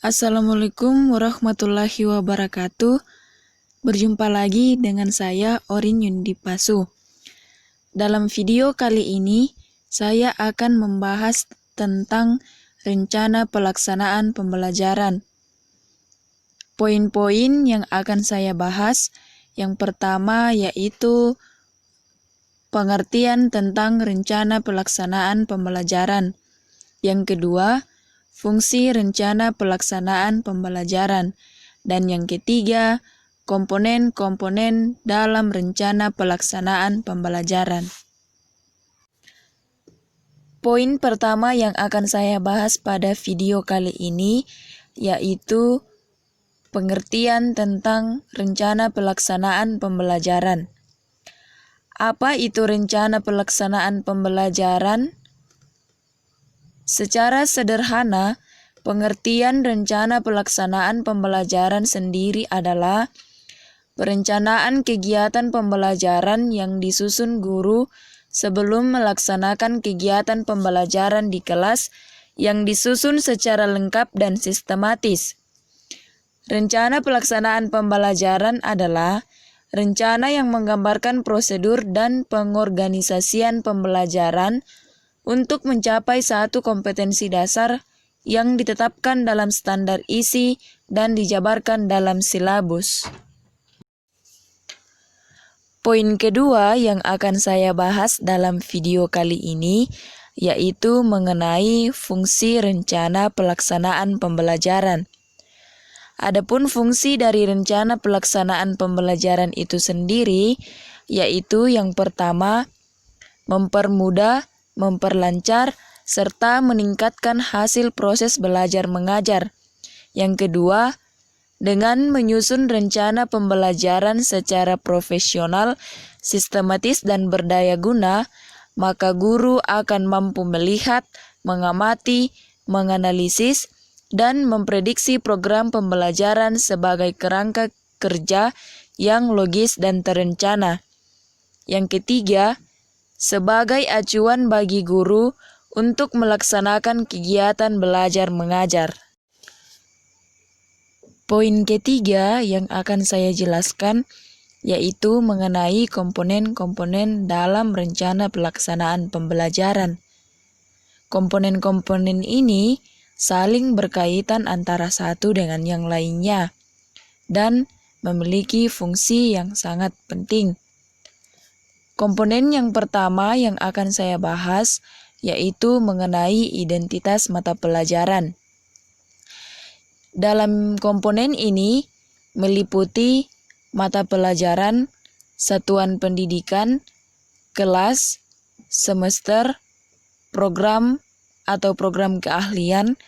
Assalamualaikum warahmatullahi wabarakatuh. Berjumpa lagi dengan saya Orin Yundipasu. Dalam video kali ini, saya akan membahas tentang rencana pelaksanaan pembelajaran. Poin-poin yang akan saya bahas, yang pertama yaitu pengertian tentang rencana pelaksanaan pembelajaran. Yang kedua, fungsi rencana pelaksanaan pembelajaran. Dan yang ketiga, komponen-komponen dalam rencana pelaksanaan pembelajaran. Poin pertama yang akan saya bahas pada video kali ini yaitu pengertian tentang rencana pelaksanaan pembelajaran. Apa itu rencana pelaksanaan pembelajaran? Secara sederhana, pengertian rencana pelaksanaan pembelajaran sendiri adalah perencanaan kegiatan pembelajaran yang disusun guru sebelum melaksanakan kegiatan pembelajaran di kelas yang disusun secara lengkap dan sistematis. Rencana pelaksanaan pembelajaran adalah rencana yang menggambarkan prosedur dan pengorganisasian pembelajaran untuk mencapai satu kompetensi dasar yang ditetapkan dalam standar isi dan dijabarkan dalam silabus. Poin kedua yang akan saya bahas dalam video kali ini yaitu mengenai fungsi rencana pelaksanaan pembelajaran. Adapun fungsi dari rencana pelaksanaan pembelajaran itu sendiri yaitu yang pertama, mempermudah, memperlancar, serta meningkatkan hasil proses belajar mengajar. Yang kedua, dengan menyusun rencana pembelajaran secara profesional, sistematis, dan berdaya guna, maka guru akan mampu melihat, mengamati, menganalisis, dan memprediksi program pembelajaran sebagai kerangka kerja yang logis dan terencana. Yang ketiga, sebagai acuan bagi guru untuk melaksanakan kegiatan belajar mengajar. Poin ketiga yang akan saya jelaskan yaitu mengenai komponen-komponen dalam rencana pelaksanaan pembelajaran. Komponen-komponen ini saling berkaitan antara satu dengan yang lainnya dan memiliki fungsi yang sangat penting. Komponen yang pertama yang akan saya bahas yaitu mengenai identitas mata pelajaran. Dalam komponen ini meliputi mata pelajaran, satuan pendidikan, kelas, semester, program atau program keahlian,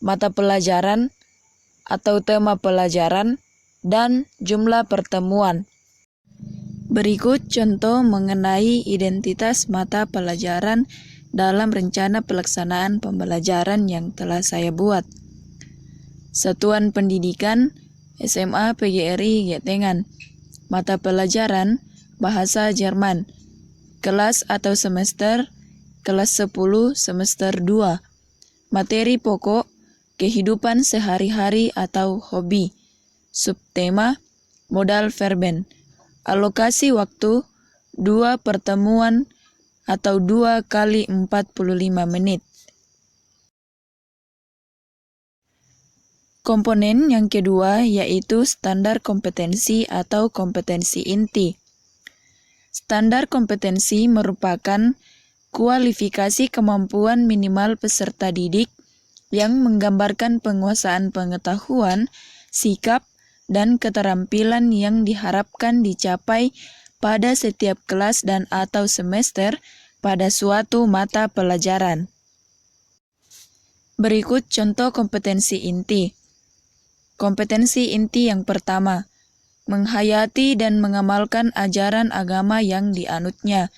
mata pelajaran atau tema pelajaran, dan jumlah pertemuan. Berikut contoh mengenai identitas mata pelajaran dalam rencana pelaksanaan pembelajaran yang telah saya buat. Satuan pendidikan SMA PGRI Getengan. Mata pelajaran Bahasa Jerman. Kelas atau semester kelas 10 semester 2. Materi pokok kehidupan sehari-hari atau hobi. Subtema modal verben. Alokasi waktu 2 pertemuan atau 2 kali 45 menit. Komponen yang kedua yaitu standar kompetensi atau kompetensi inti. Standar kompetensi merupakan kualifikasi kemampuan minimal peserta didik yang menggambarkan penguasaan pengetahuan, sikap, dan keterampilan yang diharapkan dicapai pada setiap kelas dan atau semester pada suatu mata pelajaran. Berikut contoh kompetensi inti. Kompetensi inti yang pertama, menghayati dan mengamalkan ajaran agama yang dianutnya.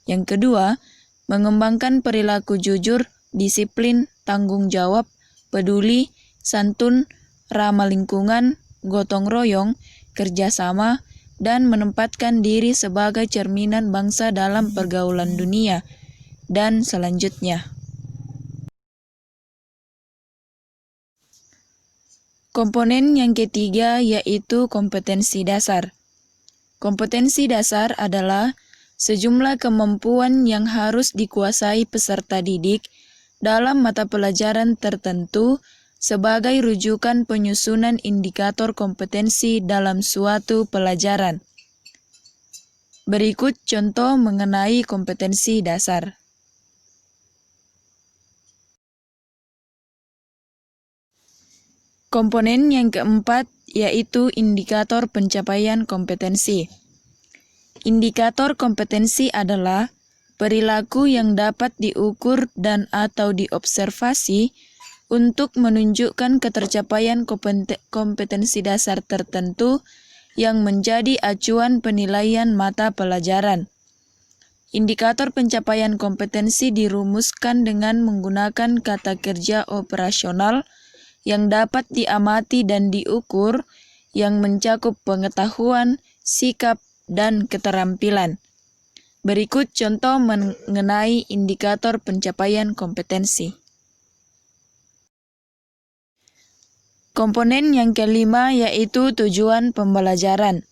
Yang kedua, mengembangkan perilaku jujur, disiplin, tanggung jawab, peduli, santun, ramah lingkungan, gotong royong, kerjasama, dan menempatkan diri sebagai cerminan bangsa dalam pergaulan dunia, dan selanjutnya. Komponen yang ketiga yaitu kompetensi dasar. Kompetensi dasar adalah sejumlah kemampuan yang harus dikuasai peserta didik dalam mata pelajaran tertentu sebagai rujukan penyusunan indikator kompetensi dalam suatu pelajaran. Berikut contoh mengenai kompetensi dasar. Komponen yang keempat yaitu indikator pencapaian kompetensi. Indikator kompetensi adalah perilaku yang dapat diukur dan atau diobservasi untuk menunjukkan ketercapaian kompetensi dasar tertentu yang menjadi acuan penilaian mata pelajaran. Indikator pencapaian kompetensi dirumuskan dengan menggunakan kata kerja operasional yang dapat diamati dan diukur, yang mencakup pengetahuan, sikap, dan keterampilan. Berikut contoh mengenai indikator pencapaian kompetensi. Komponen yang kelima yaitu tujuan pembelajaran.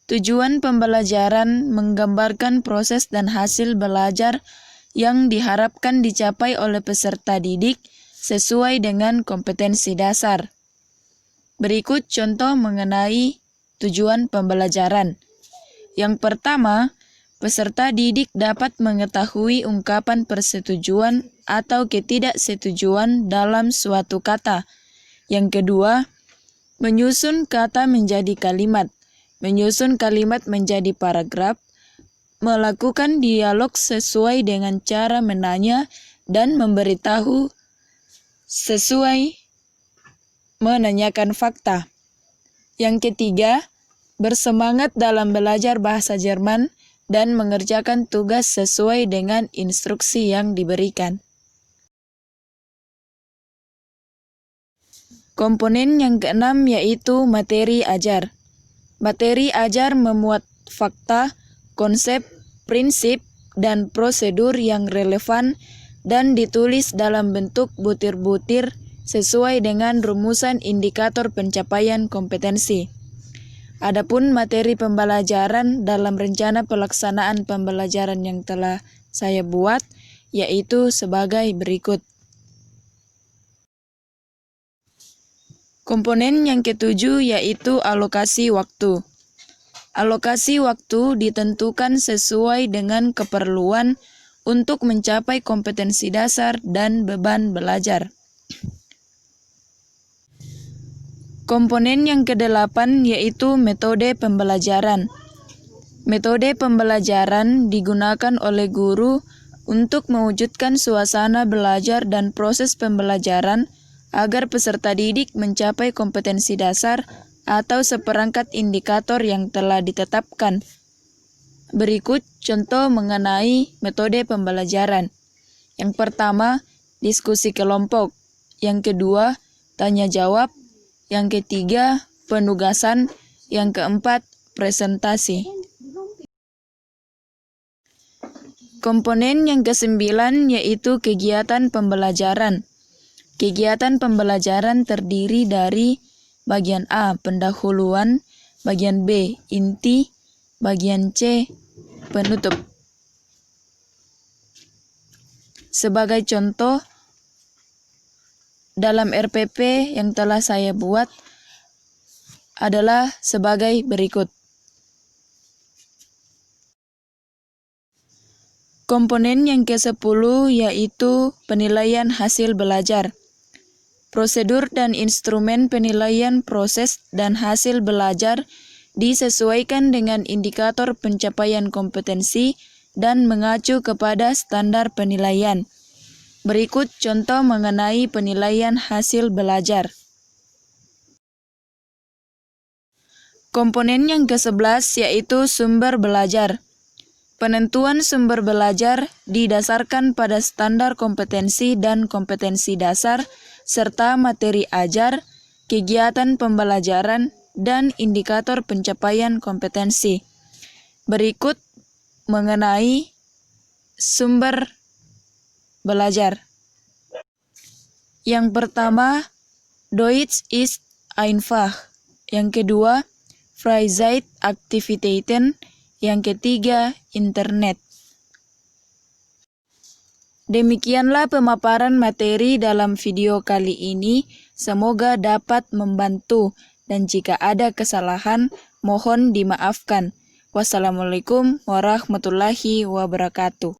Tujuan pembelajaran menggambarkan proses dan hasil belajar yang diharapkan dicapai oleh peserta didik sesuai dengan kompetensi dasar. Berikut contoh mengenai tujuan pembelajaran. Yang pertama, peserta didik dapat mengetahui ungkapan persetujuan atau ketidaksetujuan dalam suatu kata. Yang kedua, menyusun kata menjadi kalimat, menyusun kalimat menjadi paragraf, melakukan dialog sesuai dengan cara menanya dan memberitahu sesuai menanyakan fakta. Yang ketiga, bersemangat dalam belajar bahasa Jerman dan mengerjakan tugas sesuai dengan instruksi yang diberikan. Komponen yang keenam yaitu materi ajar. Materi ajar memuat fakta, konsep, prinsip, dan prosedur yang relevan dan ditulis dalam bentuk butir-butir sesuai dengan rumusan indikator pencapaian kompetensi. Adapun materi pembelajaran dalam rencana pelaksanaan pembelajaran yang telah saya buat yaitu sebagai berikut. Komponen yang ketujuh yaitu alokasi waktu. Alokasi waktu ditentukan sesuai dengan keperluan untuk mencapai kompetensi dasar dan beban belajar. Komponen yang kedelapan yaitu metode pembelajaran. Metode pembelajaran digunakan oleh guru untuk mewujudkan suasana belajar dan proses pembelajaran agar peserta didik mencapai kompetensi dasar atau seperangkat indikator yang telah ditetapkan. Berikut contoh mengenai metode pembelajaran. Yang pertama, diskusi kelompok. Yang kedua, tanya jawab. Yang ketiga, penugasan. Yang keempat, presentasi. Komponen yang kesembilan yaitu kegiatan pembelajaran. Kegiatan pembelajaran terdiri dari bagian A, pendahuluan, bagian B, inti, bagian C, penutup. Sebagai contoh, dalam RPP yang telah saya buat adalah sebagai berikut. Komponen yang ke-10 yaitu penilaian hasil belajar. Prosedur dan instrumen penilaian proses dan hasil belajar disesuaikan dengan indikator pencapaian kompetensi dan mengacu kepada standar penilaian. Berikut contoh mengenai penilaian hasil belajar. Komponen yang ke-11 yaitu sumber belajar. Penentuan sumber belajar didasarkan pada standar kompetensi dan kompetensi dasar, serta materi ajar, kegiatan pembelajaran, dan indikator pencapaian kompetensi. Berikut mengenai sumber belajar. Yang pertama, Deutsch ist einfach. Yang kedua, Freizeitaktivitäten. Yang ketiga, internet. Demikianlah pemaparan materi dalam video kali ini. Semoga dapat membantu, dan jika ada kesalahan, mohon dimaafkan. Wassalamualaikum warahmatullahi wabarakatuh.